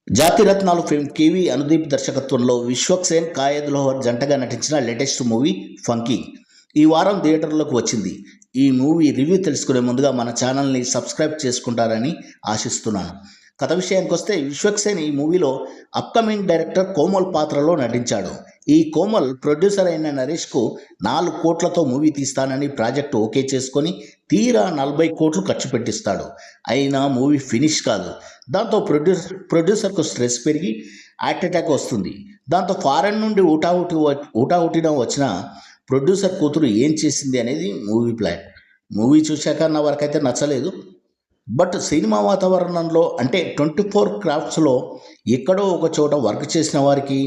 జాతిరత్నాలు film KV Anudeep దర్శకత్వంలో విశ్వక్సేన్ కాయద్ లోహర్ జంటగా నటించిన లేటెస్ట్ మూవీ ఫంకీ ఈ వారం థియేటర్లోకి వచ్చింది. ఈ మూవీ రివ్యూ తెలుసుకునే ముందుగా మన ఛానల్ని సబ్స్క్రైబ్ చేసుకుంటారని ఆశిస్తున్నాను. కథ విషయానికి వస్తే విశ్వక్సేన్ ఈ మూవీలో అప్కమింగ్ డైరెక్టర్ కోమల్ పాత్రలో నటించాడు. ఈ కోమల్ ప్రొడ్యూసర్ అయిన నరేష్కు 4 కోట్లతో మూవీ తీస్తానని ప్రాజెక్టు ఓకే చేసుకొని తీరా 40 కోట్లు ఖర్చు పెట్టిస్తాడు. అయినా మూవీ ఫినిష్ కాదు. దాంతో ప్రొడ్యూసర్కు స్ట్రెస్ పెరిగి హార్ట్ అటాక్ వస్తుంది. దాంతో ఫారెన్ నుండి ఊటాహుటిన వచ్చిన ప్రొడ్యూసర్ కూతురు ఏం చేసింది అనేది మూవీ ప్లాన్. మూవీ చూశాక నా వరకైతే నచ్చలేదు. బట్ సినిమా వాతావరణంలో అంటే 24 క్రాఫ్ట్స్లో ఎక్కడో ఒక చోట వర్క్ చేసిన వారికి,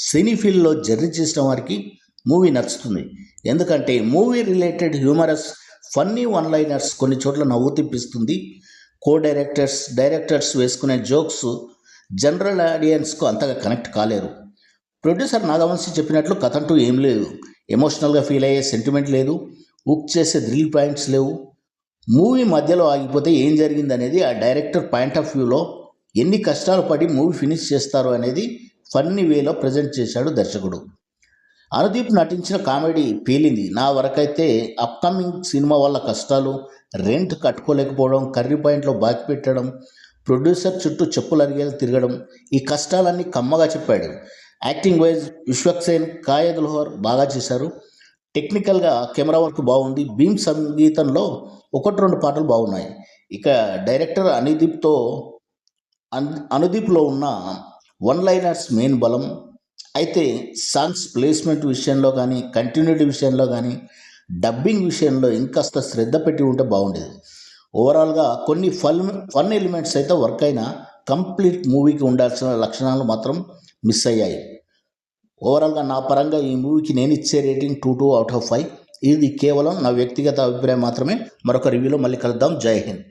సినీ ఫీల్డ్లో జర్నీ చేసిన వారికి మూవీ నచ్చుతుంది. ఎందుకంటే movie related humorous funny one liners కొన్ని చోట్ల నవ్వు తెప్పిస్తుంది. డైరెక్టర్స్ వేసుకునే జోక్స్ జనరల్ ఆడియన్స్కు అంతగా కనెక్ట్ కాలేరు. ప్రొడ్యూసర్ నాగవంశీ చెప్పినట్లు కథ అంటూ ఏం లేదు. ఎమోషనల్గా ఫీల్ అయ్యే సెంటిమెంట్ లేదు. హుక్ చేసే థ్రిల్ పాయింట్స్ లేవు. మూవీ మధ్యలో ఆగిపోతే ఏం జరిగింది అనేది ఆ డైరెక్టర్ పాయింట్ ఆఫ్ వ్యూలో ఎన్ని కష్టాలు పడి మూవీ ఫినిష్ చేస్తారు అనేది ఫన్నీ వేలో ప్రజెంట్ చేశాడు దర్శకుడు. అనుదీప్ నటించిన కామెడీ పేలింది. నా వరకైతే అప్కమింగ్ సినిమా వల్ల కష్టాలు, రెంట్ కట్టుకోలేకపోవడం, కర్రీ పాయింట్లో బాకి పెట్టడం, ప్రొడ్యూసర్ చుట్టూ చెప్పులు అరిగేలు తిరగడం, ఈ కష్టాలన్నీ కమ్మగా చెప్పాడు. యాక్టింగ్ వైజ్ విశ్వక్సేన్, కాయద్ లోహర్ బాగా చేశారు. టెక్నికల్గా కెమెరా వర్క్ బాగుంది. భీమ్ సంగీతంలో 1-2 పాటలు బాగున్నాయి. ఇక డైరెక్టర్ అనుదీప్లో ఉన్న వన్ లైనర్స్ మెయిన్ బలం. అయితే సాంగ్స్ ప్లేస్మెంట్ విషయంలో కానీ, కంటిన్యూటీ విషయంలో కానీ, డబ్బింగ్ విషయంలో ఇంకాస్త శ్రద్ధ పెట్టి ఉంటే బాగుండేది. ఓవరాల్గా కొన్ని ఫన్ ఎలిమెంట్స్ అయితే వర్క్ అయినా కంప్లీట్ మూవీకి ఉండాల్సిన లక్షణాలు మాత్రం మిస్ అయ్యాయి. ఓవరాల్గా నా పరంగా ఈ మూవీకి నేను ఇచ్చే రేటింగ్ 2/5. ఇది కేవలం నా వ్యక్తిగత అభిప్రాయం మాత్రమే. మరొక రివ్యూలో మళ్ళీ కలుద్దాం. జై హింద్.